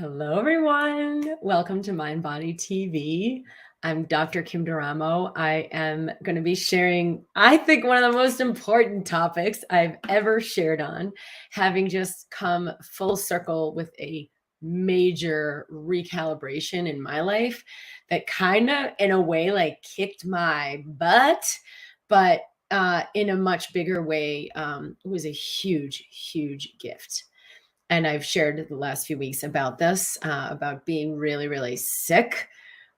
Hello, everyone. Welcome to MindBody TV. I'm Dr. Kim Duramo. I am going to be sharing, I think, one of the most important topics I've ever shared on, having just come full circle with a major recalibration in my life that kind of, in a way, like kicked my butt, but in a much bigger way, was a huge, huge gift. And I've shared the last few weeks about this, about being really, really sick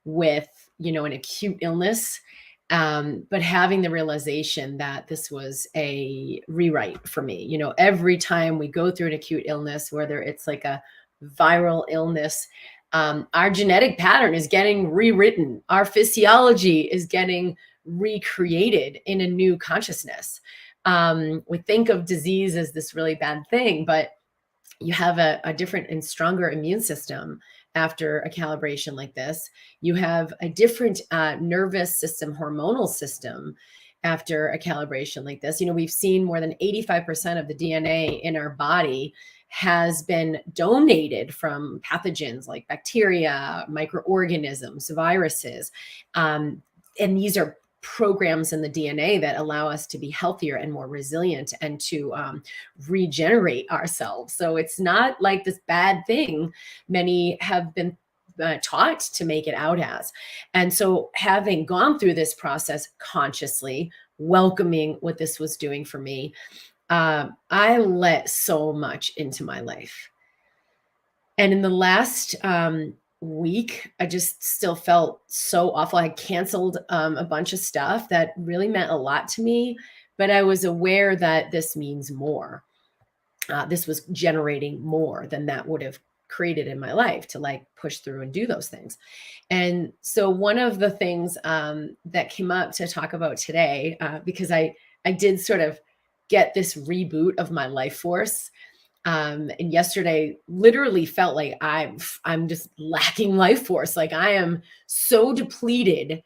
with, an acute illness, but having the realization that this was a rewrite for me. Every time we go through an acute illness, whether it's like a viral illness, our genetic pattern is getting rewritten. Our physiology is getting recreated in a new consciousness. We think of disease as this really bad thing, but you have a different and stronger immune system after a calibration like this. You have a different nervous system, hormonal system after a calibration like this. We've seen more than 85% of the DNA in our body has been donated from pathogens like bacteria, microorganisms, viruses. And these are programs in the DNA that allow us to be healthier and more resilient and to regenerate ourselves. So it's not like this bad thing many have been taught to make it out as. And so having gone through this process consciously, welcoming what this was doing for me, I let so much into my life. And in the last week, I just still felt so awful. I canceled a bunch of stuff that really meant a lot to me, but I was aware that this means more. This was generating more than that would have created in my life to like push through and do those things. And so one of the things that came up to talk about today, because I did sort of get this reboot of my life force. And yesterday literally felt like I'm just lacking life force. Like I am so depleted,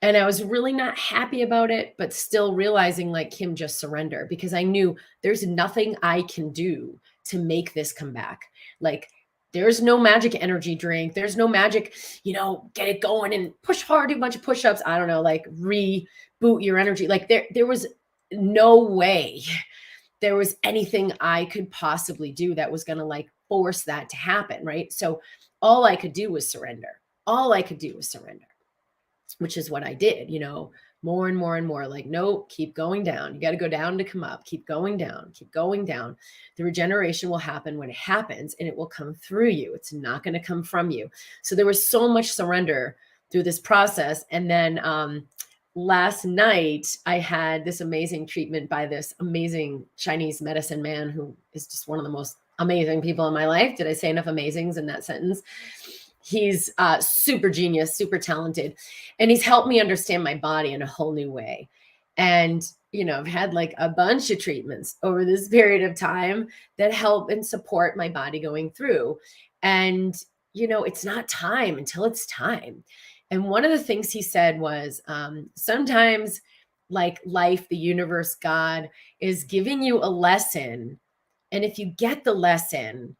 and I was really not happy about it, but still realizing like, Kim, just surrender, because I knew there's nothing I can do to make this come back. Like there's no magic energy drink. There's no magic, get it going and push hard, do a bunch of push-ups. I don't know, like reboot your energy. Like there was no way there was anything I could possibly do that was going to like force that to happen. Right. So all I could do was surrender. All I could do was surrender, which is what I did, more and more and more like, no, keep going down. You got to go down to come up, keep going down, keep going down. The regeneration will happen when it happens, and it will come through you. It's not going to come from you. So there was so much surrender through this process. And then, last night, I had this amazing treatment by this amazing Chinese medicine man who is just one of the most amazing people in my life. Did I say enough amazings in that sentence? He's super genius, super talented, and he's helped me understand my body in a whole new way. And, I've had like a bunch of treatments over this period of time that help and support my body going through. And, it's not time until it's time. And one of the things he said was sometimes like life, the universe, God is giving you a lesson. And if you get the lesson,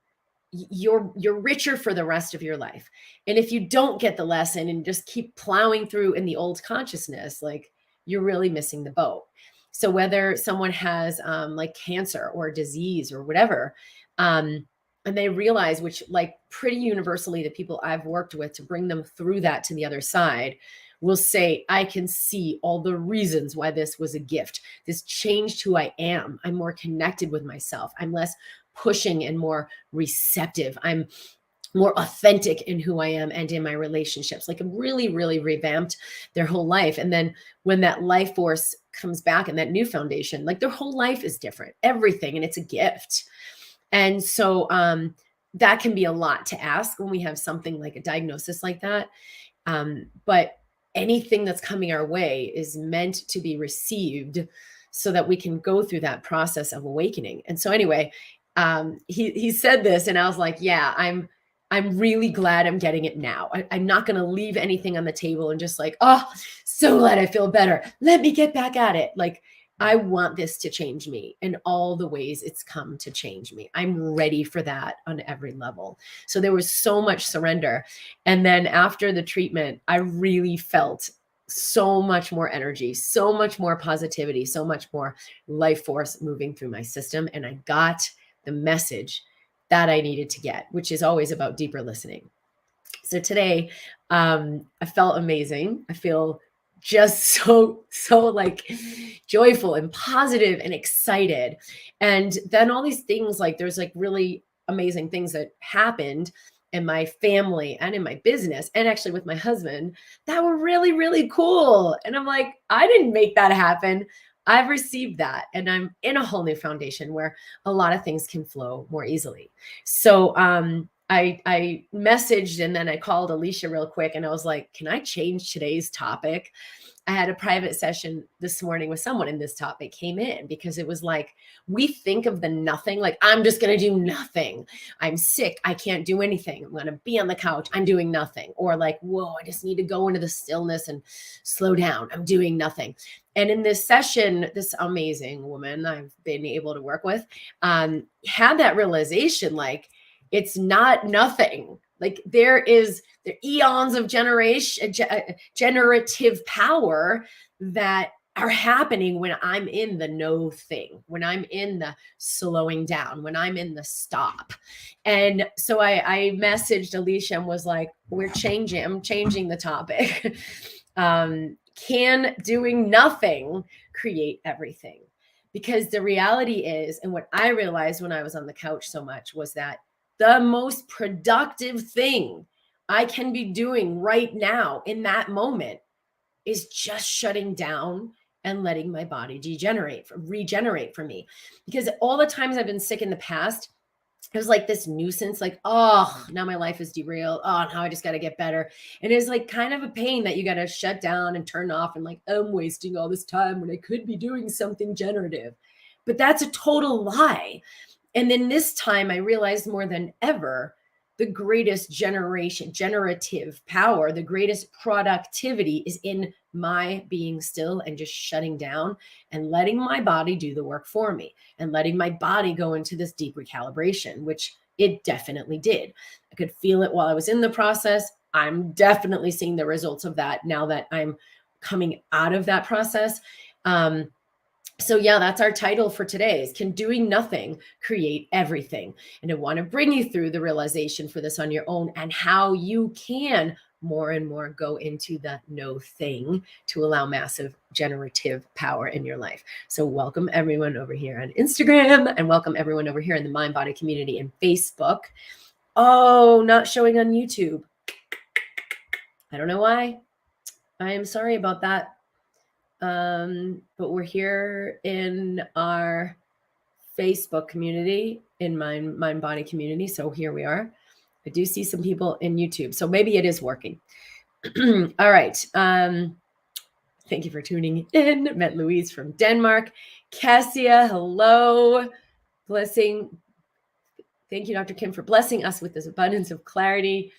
you're richer for the rest of your life. And if you don't get the lesson and just keep plowing through in the old consciousness, like you're really missing the boat. So whether someone has like cancer or disease or whatever, and they realize, which like pretty universally, the people I've worked with to bring them through that to the other side will say, I can see all the reasons why this was a gift. This changed who I am. I'm more connected with myself. I'm less pushing and more receptive. I'm more authentic in who I am and in my relationships. Like I'm really, really revamped their whole life. And then when that life force comes back and that new foundation, like their whole life is different, everything. And it's a gift. And so that can be a lot to ask when we have something like a diagnosis like that. But anything that's coming our way is meant to be received so that we can go through that process of awakening. And so anyway, he said this, and I was like, yeah, I'm really glad I'm getting it now. I'm not going to leave anything on the table and just like, oh, so glad I feel better. Let me get back at it. Like I want this to change me in all the ways it's come to change me. I'm ready for that on every level. So there was so much surrender. And then after the treatment, I really felt so much more energy, so much more positivity, so much more life force moving through my system. And I got the message that I needed to get, which is always about deeper listening. So today, I felt amazing. I feel just so like joyful and positive and excited. And then all these things, like there's like really amazing things that happened in my family and in my business and actually with my husband that were really, really cool. And I'm like, I didn't make that happen. I've received that. And I'm in a whole new foundation where a lot of things can flow more easily. So I messaged and then I called Alicia real quick and I was like, can I change today's topic? I had a private session this morning with someone and this topic came in because it was like, we think of the nothing, like I'm just going to do nothing. I'm sick. I can't do anything. I'm going to be on the couch. I'm doing nothing. Or like, whoa, I just need to go into the stillness and slow down. I'm doing nothing. And in this session, this amazing woman I've been able to work with had that realization, like, it's not nothing. Like there is the eons of generative power that are happening when I'm in the no thing, when I'm in the slowing down, when I'm in the stop. And so I messaged Alicia and was like, I'm changing the topic. Can doing nothing create everything? Because the reality is, and what I realized when I was on the couch so much was that the most productive thing I can be doing right now in that moment is just shutting down and letting my body regenerate for me. Because all the times I've been sick in the past, it was like this nuisance, like, oh, now my life is derailed. Oh, now I just got to get better. And it's like kind of a pain that you got to shut down and turn off and like, I'm wasting all this time when I could be doing something generative. But that's a total lie. And then this time I realized more than ever, the greatest generative power, the greatest productivity is in my being still and just shutting down and letting my body do the work for me and letting my body go into this deep recalibration, which it definitely did. I could feel it while I was in the process. I'm definitely seeing the results of that now that I'm coming out of that process. So yeah, that's our title for today is Can Doing Nothing Create Everything? And I want to bring you through the realization for this on your own and how you can more and more go into the no thing to allow massive generative power in your life. So welcome everyone over here on Instagram and welcome everyone over here in the Mind Body community and Facebook. Oh, not showing on YouTube. I don't know why. I am sorry about that. But we're here in our Facebook community, in Mind Body community. So here we are. I do see some people in YouTube. So maybe it is working. All right. Thank you for tuning in. Met Louise from Denmark. Cassia, hello. Blessing. Thank you, Dr. Kim, for blessing us with this abundance of clarity.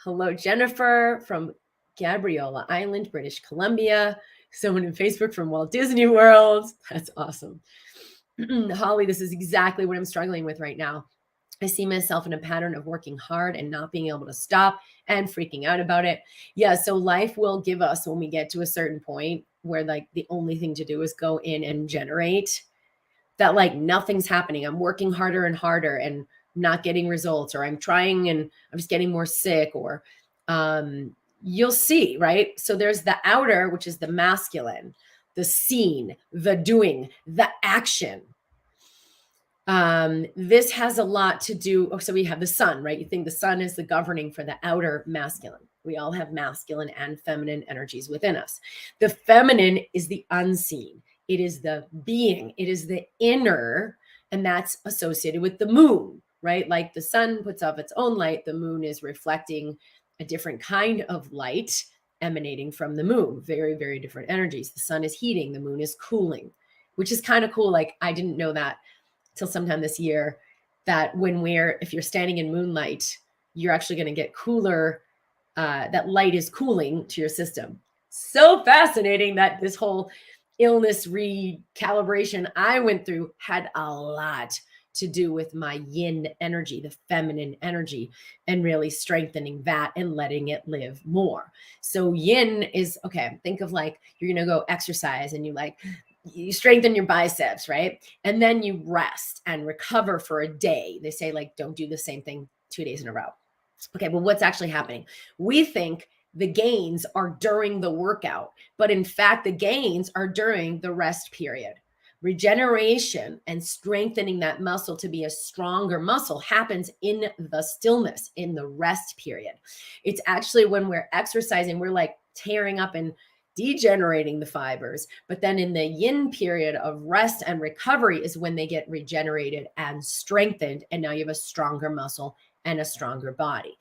Hello, Jennifer from Gabriola Island, British Columbia. Someone in Facebook from Walt Disney World. That's awesome. Holly, this is exactly what I'm struggling with right now. I see myself in a pattern of working hard and not being able to stop and freaking out about it. Yeah, so life will give us, when we get to a certain point where like the only thing to do is go in and generate, that like nothing's happening. I'm working harder and harder and not getting results, or I'm trying and I'm just getting more sick, or you'll see, right? So there's the outer, which is the masculine, the seen, the doing, the action. This has a lot to do. So we have the sun, right? You think the sun is the governing for the outer masculine. We all have masculine and feminine energies within us. The feminine is the unseen. It is the being. It is the inner, and that's associated with the moon, right? Like the sun puts off its own light. The moon is reflecting a different kind of light emanating from the moon. Very, very different energies. The sun is heating. The moon is cooling, which is kind of cool. Like I didn't know that till sometime this year, that if you're standing in moonlight, you're actually going to get cooler. That light is cooling to your system. So fascinating that this whole illness recalibration I went through had a lot to do with my yin energy, the feminine energy, and really strengthening that and letting it live more. So yin is, okay, think of like you're going to go exercise and you strengthen your biceps, right? And then you rest and recover for a day. They say like, don't do the same thing 2 days in a row. Okay, well, what's actually happening? We think the gains are during the workout, but in fact, the gains are during the rest period. Regeneration and strengthening that muscle to be a stronger muscle happens in the stillness, in the rest period. It's actually when we're exercising, we're like tearing up and degenerating the fibers. But then in the yin period of rest and recovery is when they get regenerated and strengthened. And now you have a stronger muscle and a stronger body.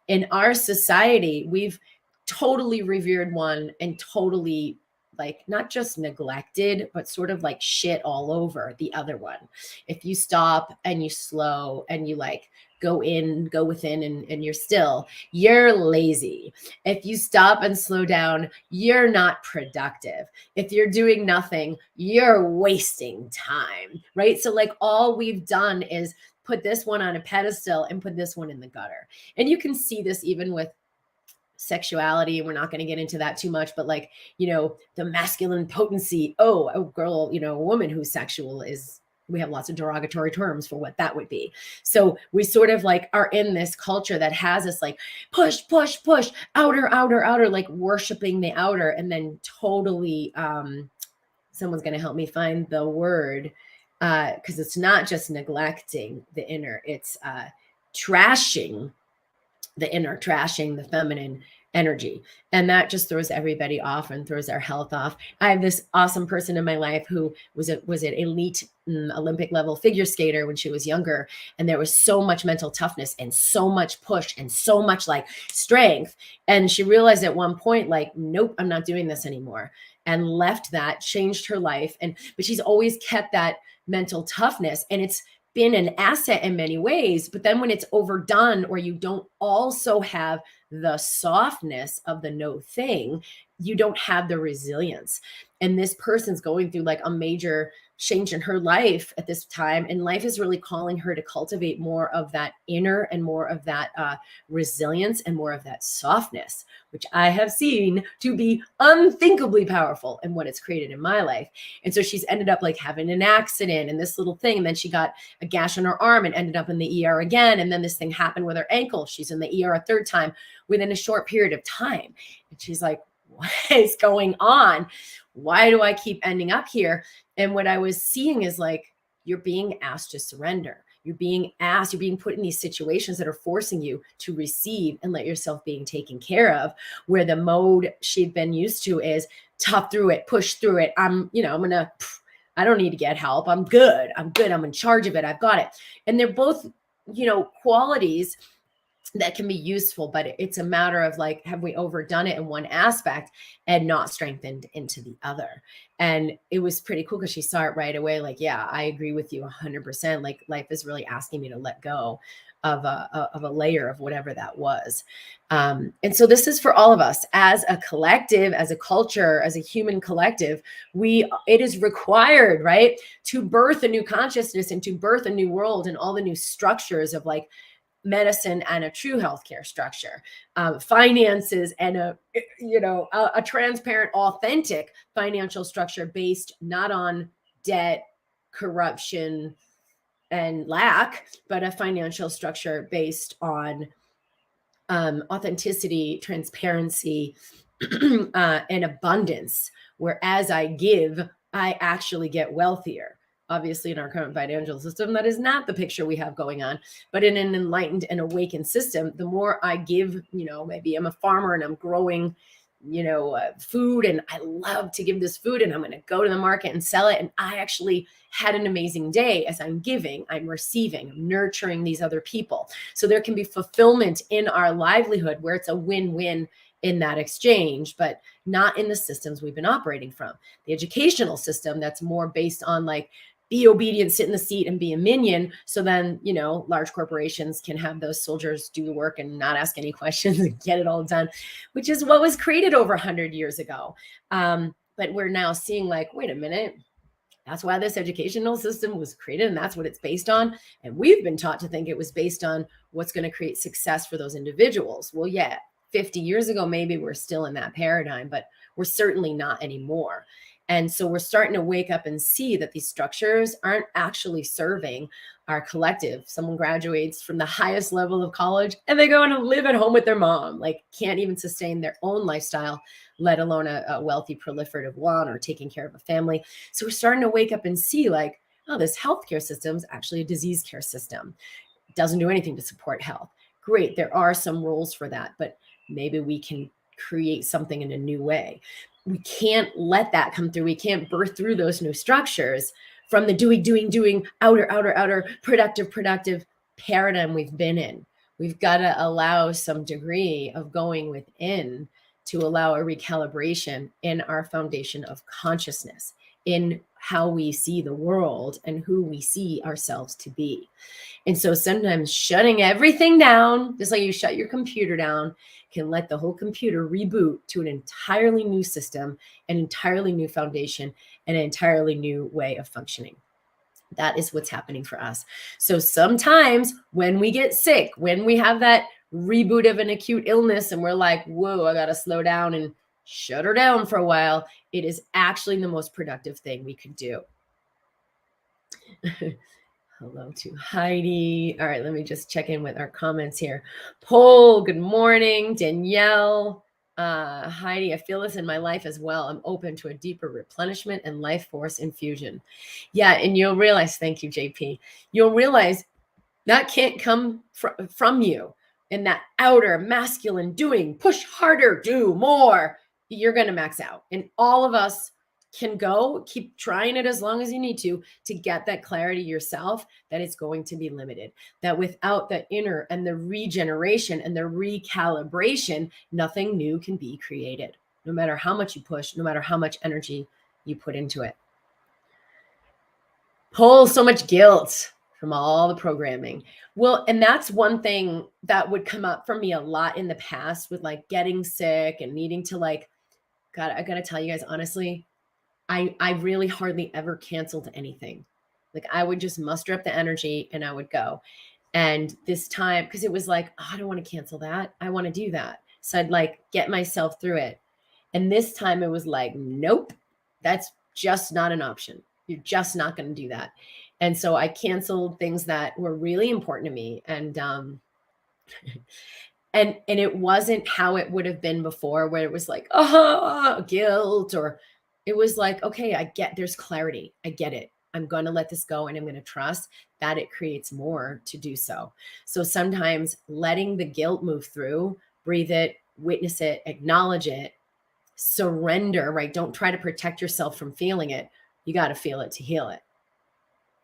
In our society, we've totally revered one and totally like not just neglected, but sort of like shit all over the other one. If you stop and you slow and you like go within and you're still, you're lazy. If you stop and slow down, you're not productive. If you're doing nothing, you're wasting time, right? So like all we've done is put this one on a pedestal and put this one in the gutter. And you can see this even with sexuality. We're not going to get into that too much, but like, the masculine potency. Oh, a girl, a woman who's sexual is, we have lots of derogatory terms for what that would be. So we sort of like are in this culture that has us like push, push, push, outer, outer, outer, like worshiping the outer. And then totally, someone's going to help me find the word, because it's not just neglecting the inner, it's trashing the inner, trashing the feminine energy. And that just throws everybody off and throws our health off. I have this awesome person in my life who was an elite Olympic level figure skater when she was younger. And there was so much mental toughness and so much push and so much like strength. And she realized at one point, like, nope, I'm not doing this anymore. And left that, changed her life. But she's always kept that mental toughness. And it's been an asset in many ways, but then when it's overdone or you don't also have the softness of the no thing, you don't have the resilience. And this person's going through like a major change in her life at this time. And life is really calling her to cultivate more of that inner and more of that resilience and more of that softness, which I have seen to be unthinkably powerful in what it's created in my life. And so she's ended up like having an accident and this little thing. And then she got a gash on her arm and ended up in the ER again. And then this thing happened with her ankle. She's in the ER a third time within a short period of time. And she's like, what is going on? Why do I keep ending up here? And what I was seeing is like, you're being asked to surrender. You're being put in these situations that are forcing you to receive and let yourself being taken care of, where the mode she'd been used to is tough through it, push through it. I don't need to get help. I'm good. I'm in charge of it. I've got it. And they're both, qualities that can be useful, but it's a matter of like, have we overdone it in one aspect and not strengthened into the other? And it was pretty cool because she saw it right away. Like, yeah, I agree with you 100%. Like life is really asking me to let go of a layer of whatever that was. And so this is for all of us as a collective, as a culture, as a human collective. It is required, right, to birth a new consciousness and to birth a new world and all the new structures of like medicine and a true healthcare structure, finances and a transparent, authentic financial structure based not on debt, corruption, and lack, but a financial structure based on authenticity, transparency, and abundance, where as I give, I actually get wealthier. Obviously, in our current financial system, that is not the picture we have going on. But in an enlightened and awakened system, the more I give, maybe I'm a farmer and I'm growing, food, and I love to give this food, and I'm going to go to the market and sell it. And I actually had an amazing day as I'm giving, I'm receiving, I'm nurturing these other people. So there can be fulfillment in our livelihood where it's a win-win in that exchange, but not in the systems we've been operating from. The educational system that's more based on like, be obedient, sit in the seat and be a minion. So then, large corporations can have those soldiers do the work and not ask any questions and get it all done, which is what was created over 100 years ago. But we're now seeing like, wait a minute, that's why this educational system was created, and that's what it's based on. And we've been taught to think it was based on what's going to create success for those individuals. Well, yeah, 50 years ago, maybe we're still in that paradigm, but we're certainly not anymore. And so we're starting to wake up and see that these structures aren't actually serving our collective. Someone graduates from the highest level of college and they go and live at home with their mom, like can't even sustain their own lifestyle, let alone a wealthy, proliferative one or taking care of a family. So we're starting to wake up and see like, oh, this healthcare system is actually a disease care system. It doesn't do anything to support health. Great, there are some rules for that, but maybe we can create something in a new way. We can't let that come through. We can't birth through those new structures from the doing, outer, productive paradigm we've been in. We've got to allow some degree of going within to allow a recalibration in our foundation of consciousness, in how we see the world and who we see ourselves to be. And so sometimes shutting everything down, just like you shut your computer down, can let the whole computer reboot to an entirely new system, an entirely new foundation, and an entirely new way of functioning. That is what's happening for us. So sometimes when we get sick, when we have that reboot of an acute illness and we're like, whoa, I got to slow down and shut her down for a while, it is actually the most productive thing we could do. Hello to Heidi. All right, let me just check in with our comments here. Paul, good morning. Danielle, Heidi, I feel this in my life as well. I'm open to a deeper replenishment and life force infusion. Yeah, and you'll realize, thank you, JP. You'll realize that can't come from you in that outer masculine doing, push harder, do more. You're going to max out. And all of us can go, keep trying it as long as you need to get that clarity yourself, that it's going to be limited, that without the inner and the regeneration and the recalibration, nothing new can be created, no matter how much you push, no matter how much energy you put into it. Pull so much guilt from all the programming. Well, and that's one thing that would come up for me a lot in the past with like getting sick and needing to like, God, I got to tell you guys, honestly, I really hardly ever canceled anything. Like I would just muster up the energy and I would go. And this time, because it was like, oh, I don't want to cancel that. I want to do that. So I'd like get myself through it. And this time it was like, nope, that's just not an option. You're just not going to do that. And so I canceled things that were really important to me. And it wasn't how it would have been before, where it was like, oh, guilt, or it was like, okay, there's clarity. I get it. I'm going to let this go and I'm going to trust that it creates more to do so. So sometimes letting the guilt move through, breathe it, witness it, acknowledge it, surrender, right? Don't try to protect yourself from feeling it. You got to feel it to heal it.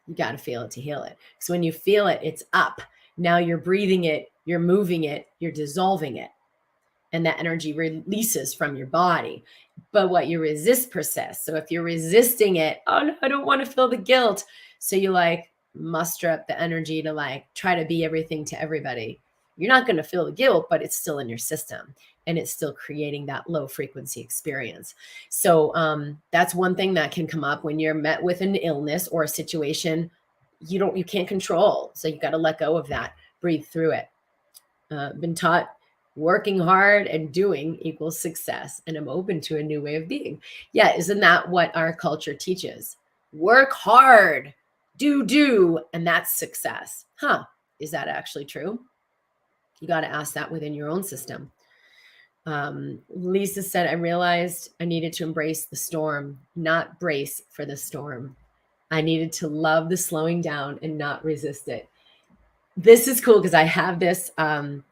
You got to feel it to heal it. So when you feel it, it's up. Now you're breathing it, you're moving it, you're dissolving it. And that energy releases from your body. But what you resist persists. So if you're resisting it, oh no, I don't want to feel the guilt. So you like muster up the energy to like try to be everything to everybody. You're not going to feel the guilt, but it's still in your system and it's still creating that low frequency experience. So that's one thing that can come up when you're met with an illness or a situation you can't control. So you got to let go of that, breathe through it. Been taught working hard and doing equals success. And I'm open to a new way of being. Yeah. Isn't that what our culture teaches? Work hard, do, and that's success. Is that actually true? You got to ask that within your own system. Lisa said, I realized I needed to embrace the storm, not brace for the storm. I needed to love the slowing down and not resist it. This is cool because I have this, I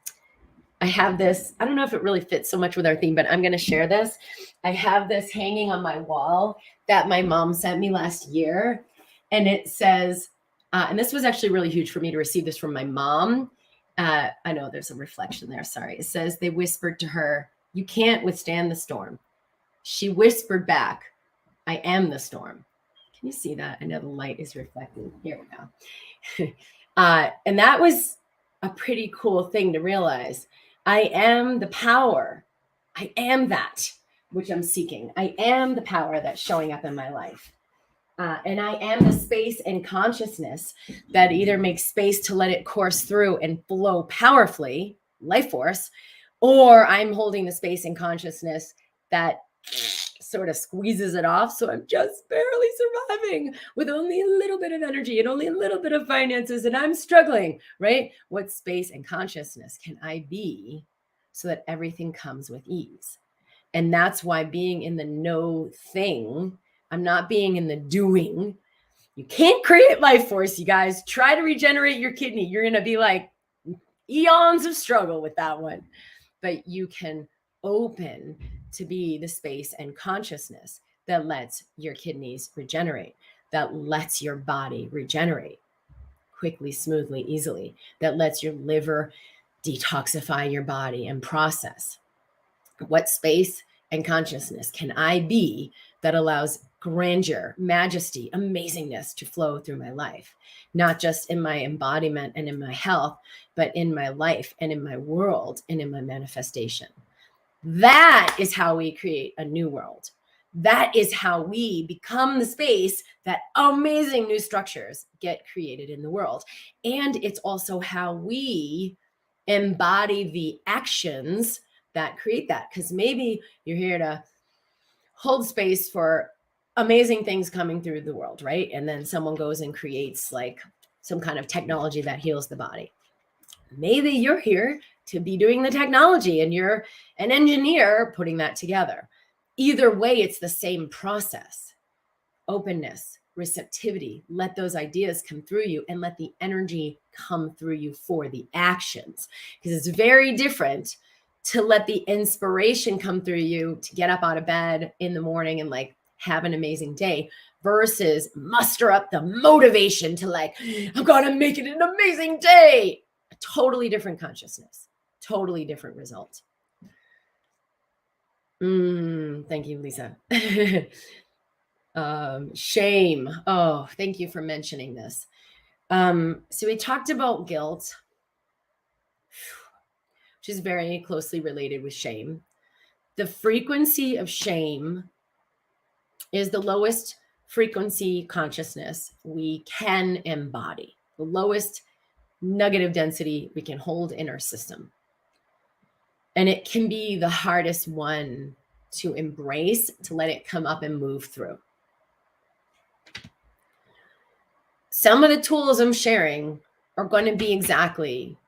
don't know if it really fits so much with our theme, but I'm going to share this. I have this hanging on my wall that my mom sent me last year. And it says, and this was actually really huge for me to receive this from my mom. I know there's a reflection there. Sorry. It says, they whispered to her, you can't withstand the storm. She whispered back, I am the storm. Can you see that? I know the light is reflecting. Here we go. And that was a pretty cool thing to realize. I am the power. I am that. which I'm seeking. I am the power that's showing up in my life. And I am the space and consciousness that either makes space to let it course through and flow powerfully, life force, or I'm holding the space and consciousness that sort of squeezes it off. So I'm just barely surviving with only a little bit of energy and only a little bit of finances, and I'm struggling, right? What space and consciousness can I be so that everything comes with ease? And that's why being in the no thing, I'm not being in the doing. You can't create life force, you guys. Try to regenerate your kidney. You're going to be like eons of struggle with that one. But you can open to be the space and consciousness that lets your kidneys regenerate, that lets your body regenerate quickly, smoothly, easily, that lets your liver detoxify your body and process. What space and consciousness can I be that allows grandeur, majesty, amazingness to flow through my life? Not just in my embodiment and in my health, but in my life and in my world and in my manifestation. That is how we create a new world. That is how we become the space that amazing new structures get created in the world. And it's also how we embody the actions that create that. Because maybe you're here to hold space for amazing things coming through the world, right? And then someone goes and creates like some kind of technology that heals the body. Maybe you're here to be doing the technology and you're an engineer putting that together. Either way, it's the same process. Openness, receptivity, let those ideas come through you and let the energy come through you for the actions. Because it's very different to let the inspiration come through you to get up out of bed in the morning and like have an amazing day versus muster up the motivation to like, I'm going to make it an amazing day. A totally different consciousness, totally different result. Thank you, Lisa. Shame. Oh, thank you for mentioning this. So we talked about guilt, which is very closely related with shame. The frequency of shame is the lowest frequency consciousness we can embody, the lowest nugget of density we can hold in our system. And it can be the hardest one to embrace, to let it come up and move through. Some of the tools I'm sharing are going to be exactly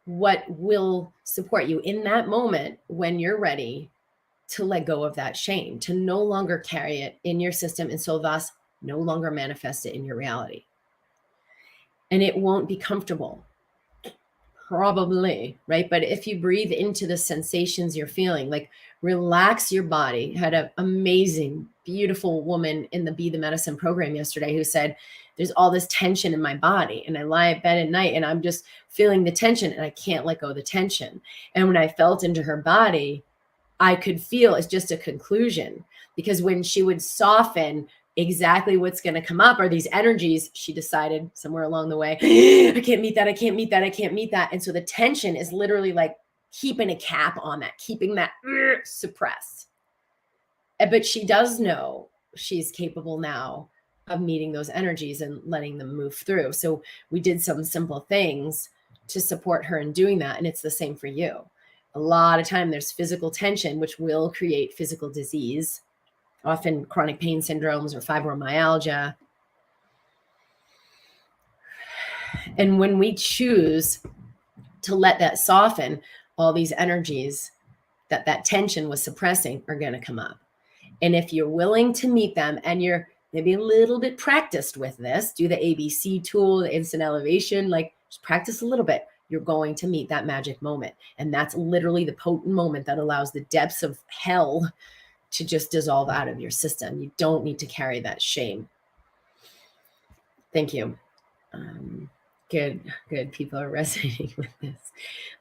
what will support you in that moment when you're ready to let go of that shame, to no longer carry it in your system, and so thus no longer manifest it in your reality. And it won't be comfortable, probably, right? But if you breathe into the sensations you're feeling, like relax your body. Had an amazing, beautiful woman in the Be the Medicine program yesterday who said, there's all this tension in my body and I lie in bed at night and I'm just feeling the tension and I can't let go of the tension. And when I felt into her body, I could feel it's just a conclusion, because when she would soften, exactly what's going to come up are these energies. She decided somewhere along the way, I can't meet that. I can't meet that. I can't meet that. And so the tension is literally like keeping a cap on that, keeping that suppressed. But she does know she's capable now of meeting those energies and letting them move through. So we did some simple things to support her in doing that. And it's the same for you. A lot of time there's physical tension, which will create physical disease, often chronic pain syndromes or fibromyalgia. And when we choose to let that soften, all these energies that tension was suppressing are going to come up. And if you're willing to meet them and you're maybe a little bit practiced with this, do the ABC tool, the instant elevation, like just practice a little bit, you're going to meet that magic moment. And that's literally the potent moment that allows the depths of hell to just dissolve out of your system. You don't need to carry that shame. Thank you. Good. People are resonating with this.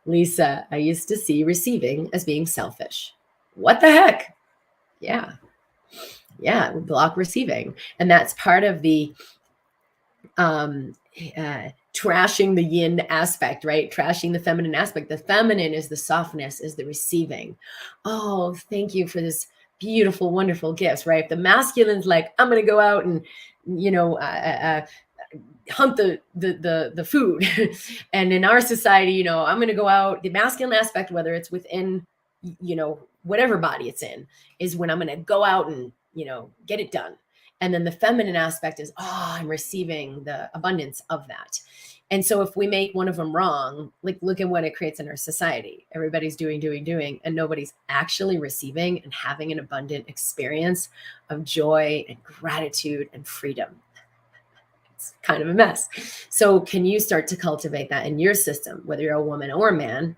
Lisa, I used to see receiving as being selfish. What the heck? Yeah, block receiving. And that's part of the trashing the yin aspect, right? Trashing the feminine aspect. The feminine is the softness, is the receiving. Oh, thank you for this beautiful, wonderful gifts, right? If the masculine's like, I'm going to go out and, hunt the food. And in our society, I'm going to go out, the masculine aspect, whether it's within, whatever body it's in, is when I'm going to go out and, get it done. And then the feminine aspect is, I'm receiving the abundance of that. And so if we make one of them wrong, like look at what it creates in our society. Everybody's doing, and nobody's actually receiving and having an abundant experience of joy and gratitude and freedom. It's kind of a mess. So can you start to cultivate that in your system, whether you're a woman or a man,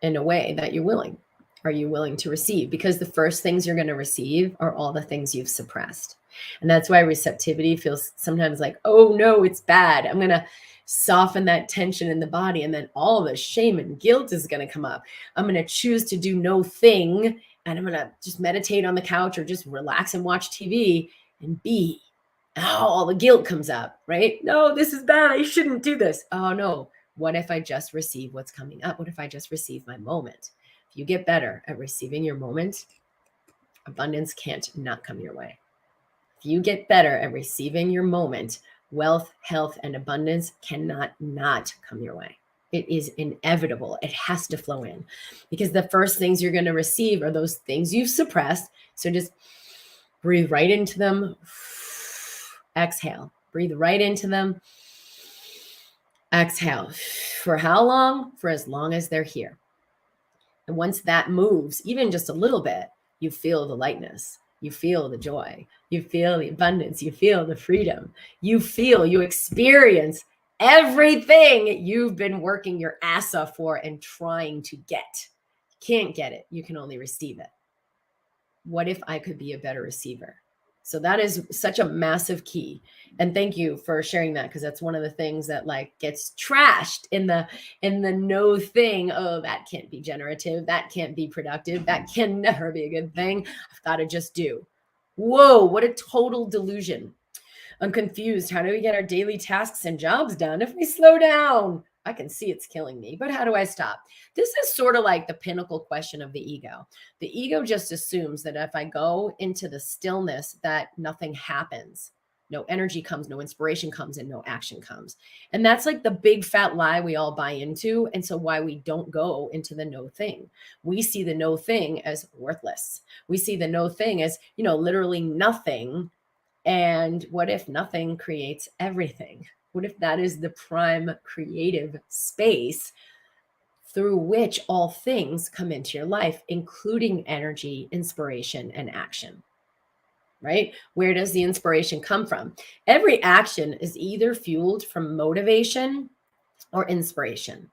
in a way that you're willing? Are you willing to receive? Because the first things you're going to receive are all the things you've suppressed. And that's why receptivity feels sometimes like, oh no, it's bad. I'm going to soften that tension in the body. And then all the shame and guilt is going to come up. I'm going to choose to do no thing. And I'm going to just meditate on the couch or just relax and watch TV and be. All the guilt comes up, right? No, this is bad. I shouldn't do this. Oh no. What if I just receive what's coming up? What if I just receive my moment? If you get better at receiving your moment, abundance can't not come your way. If you get better at receiving your moment, wealth, health, and abundance cannot not come your way. It is inevitable. It has to flow in because the first things you're going to receive are those things you've suppressed. So just breathe right into them. Exhale. Breathe right into them. Exhale. For how long? For as long as they're here. And once that moves, even just a little bit, you feel the lightness. You feel the joy. You feel the abundance. You feel the freedom. You experience everything you've been working your ass off for and trying to get. You can't get it. You can only receive it. What if I could be a better receiver? So that is such a massive key. And thank you for sharing that, because that's one of the things that gets trashed in the no thing. Oh, that can't be generative. That can't be productive. That can never be a good thing. I've got to just do. Whoa, what a total delusion. I'm confused. How do we get our daily tasks and jobs done if we slow down? I can see it's killing me, but how do I stop? This is sort of like the pinnacle question of the ego. The ego just assumes that if I go into the stillness, that nothing happens. No energy comes, no inspiration comes, and no action comes. And that's like the big fat lie we all buy into. And so why we don't go into the no thing. We see the no thing as worthless. We see the no thing as, literally nothing. And what if nothing creates everything? What if that is the prime creative space through which all things come into your life, including energy, inspiration, and action? Right? Where does the inspiration come from? Every action is either fueled from motivation or inspiration.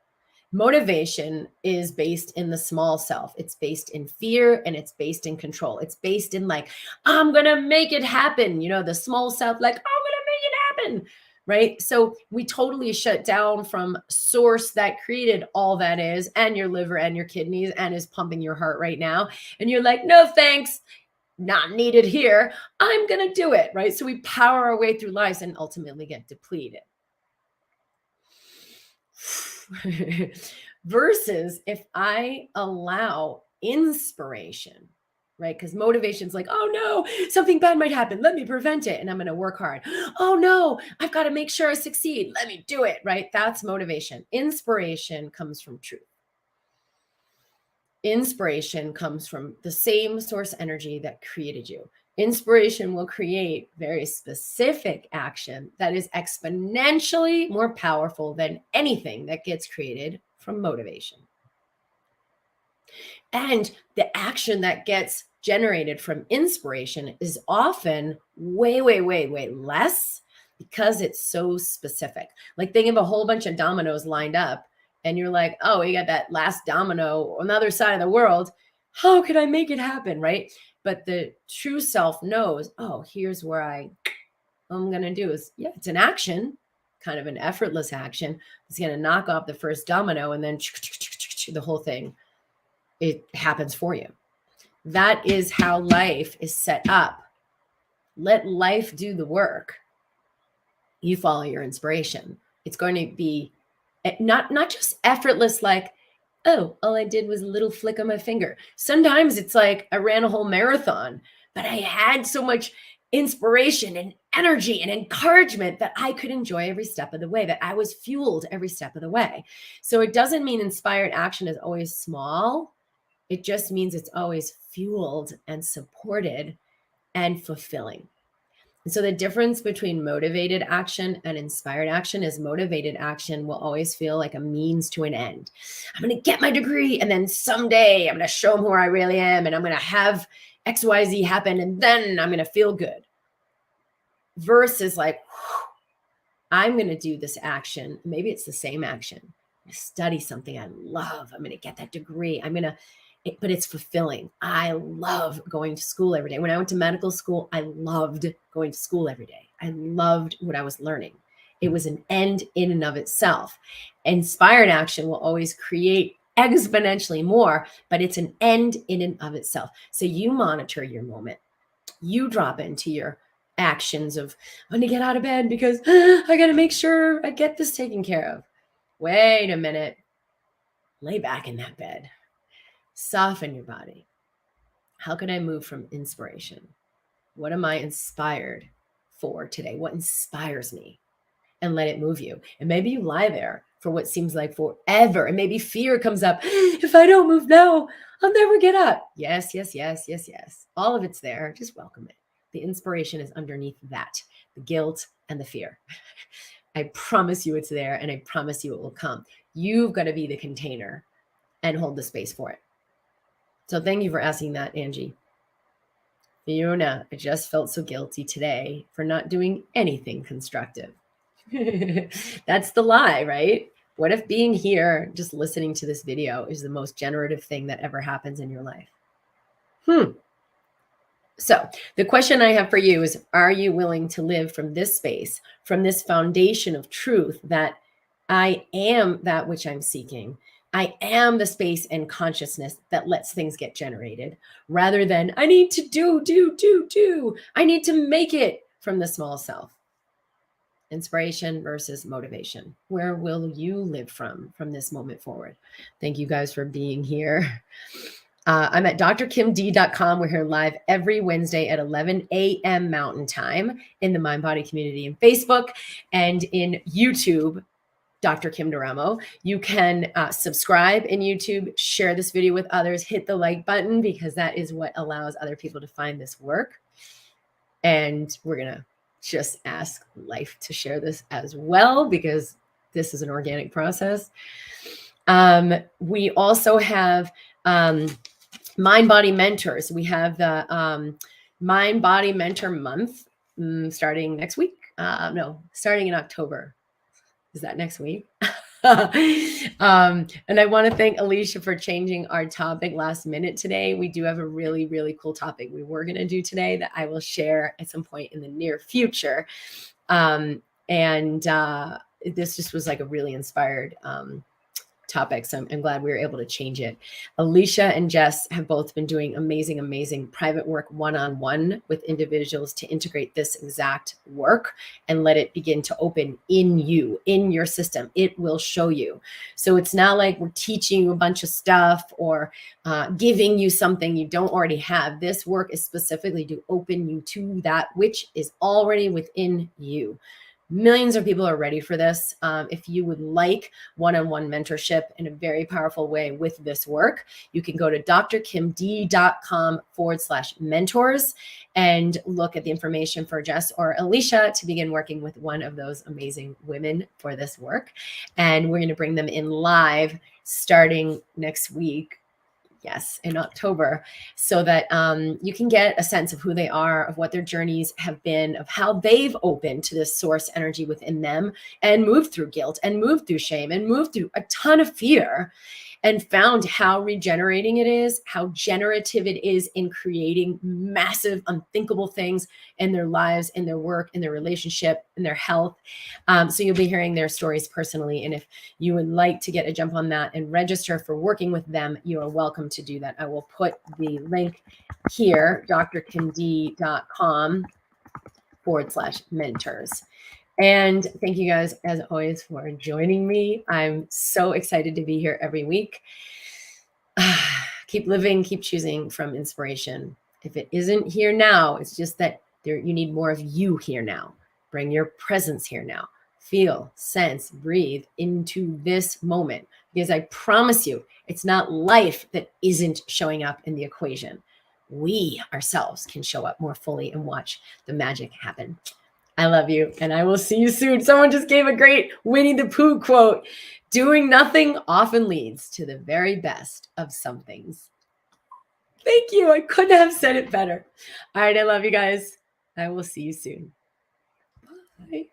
Motivation is based in the small self. It's based in fear and it's based in control. It's based in I'm going to make it happen. The small self, I'm going to make it happen. Right? So we totally shut down from source that created all that is, and your liver and your kidneys, and is pumping your heart right now. And you're like, no, thanks. Not needed here. I'm going to do it. Right? So we power our way through life and ultimately get depleted. Versus if I allow inspiration, right? Because motivation's oh no, something bad might happen. Let me prevent it. And I'm going to work hard. Oh no, I've got to make sure I succeed. Let me do it, right? That's motivation. Inspiration comes from truth. Inspiration comes from the same source energy that created you. Inspiration will create very specific action that is exponentially more powerful than anything that gets created from motivation. And the action that gets generated from inspiration is often way, way, way, way less because it's so specific. Think of a whole bunch of dominoes lined up and you're like, oh, you got that last domino on the other side of the world. How could I make it happen, right? But the true self knows, oh, here's where I'm going to do is, it's an action, kind of an effortless action. It's going to knock off the first domino and then the whole thing, it happens for you. That is how life is set up. Let life do the work. You follow your inspiration. It's going to be not just effortless, oh, all I did was a little flick of my finger. Sometimes it's like I ran a whole marathon, but I had so much inspiration and energy and encouragement that I could enjoy every step of the way, that I was fueled every step of the way. So it doesn't mean inspired action is always small. It just means it's always fueled and supported and fulfilling. And so the difference between motivated action and inspired action is motivated action will always feel like a means to an end. I'm going to get my degree, and then someday I'm going to show them who I really am, and I'm going to have XYZ happen, and then I'm going to feel good. Versus like, I'm going to do this action. Maybe it's the same action. I'm going to study something I love. I'm going to get that degree. But it's fulfilling. I love going to school every day. When I went to medical school, I loved going to school every day. I loved what I was learning. It was an end in and of itself. Inspired action will always create exponentially more, but it's an end in and of itself. So you monitor your moment. You drop into your actions of, I'm going to get out of bed because I got to make sure I get this taken care of. Wait a minute. Lay back in that bed. Soften your body. How can I move from inspiration? What am I inspired for today? What inspires me? And let it move you. And maybe you lie there for what seems like forever. And maybe fear comes up. If I don't move now, I'll never get up. Yes, yes, yes, yes, yes. All of it's there. Just welcome it. The inspiration is underneath that, the guilt and the fear. I promise you it's there, and I promise you it will come. You've got to be the container and hold the space for it. So thank you for asking that, Angie. Fiona, I just felt so guilty today for not doing anything constructive. That's the lie, right? What if being here, just listening to this video, is the most generative thing that ever happens in your life? So the question I have for you is, are you willing to live from this space, from this foundation of truth that I am that which I'm seeking? I am the space and consciousness that lets things get generated, rather than I need to do. I need to make it from the small self. Inspiration versus motivation. Where will you live from this moment forward? Thank you guys for being here. I'm at drkimd.com. We're here live every Wednesday at 11 a.m. Mountain Time in the MindBody community in Facebook and in YouTube. Dr. Kim Duramo. You can subscribe in YouTube, share this video with others, hit the like button, because that is what allows other people to find this work. And we're going to just ask life to share this as well, because this is an organic process. We also have MindBody Mentors. We have the MindBody Mentor Month starting next week. Starting in October. Is that next week? And I want to thank Alicia for changing our topic last minute today. We do have a really, really cool topic we were going to do today that I will share at some point in the near future. This just was like a really inspired topic. So I'm glad we were able to change it. Alicia and Jess have both been doing amazing, amazing private work one-on-one with individuals to integrate this exact work and let it begin to open in you, in your system. It will show you. So it's not like we're teaching you a bunch of stuff or giving you something you don't already have. This work is specifically to open you to that which is already within you. Millions of people are ready for this. If you would like one-on-one mentorship in a very powerful way with this work, you can go to drkimd.com/mentors and look at the information for Jess or Alicia to begin working with one of those amazing women for this work. And we're going to bring them in live starting next week. Yes, in October, so that you can get a sense of who they are, of what their journeys have been, of how they've opened to this source energy within them and moved through guilt and moved through shame and moved through a ton of fear and found how regenerating it is, how generative it is in creating massive, unthinkable things in their lives, in their work, in their relationship, in their health. So you'll be hearing their stories personally. And if you would like to get a jump on that and register for working with them, you are welcome to do that. I will put the link here, drkimd.com/mentors. And thank you guys, as always, for joining me. I'm so excited to be here every week. Keep living, keep choosing from inspiration. If it isn't here now, it's just that you need more of you here now. Bring your presence here now. Feel, sense, breathe into this moment. Because I promise you, it's not life that isn't showing up in the equation. We ourselves can show up more fully and watch the magic happen. I love you, and I will see you soon. Someone just gave a great Winnie the Pooh quote. Doing nothing often leads to the very best of some things. Thank you. I couldn't have said it better. All right, I love you guys. I will see you soon. Bye.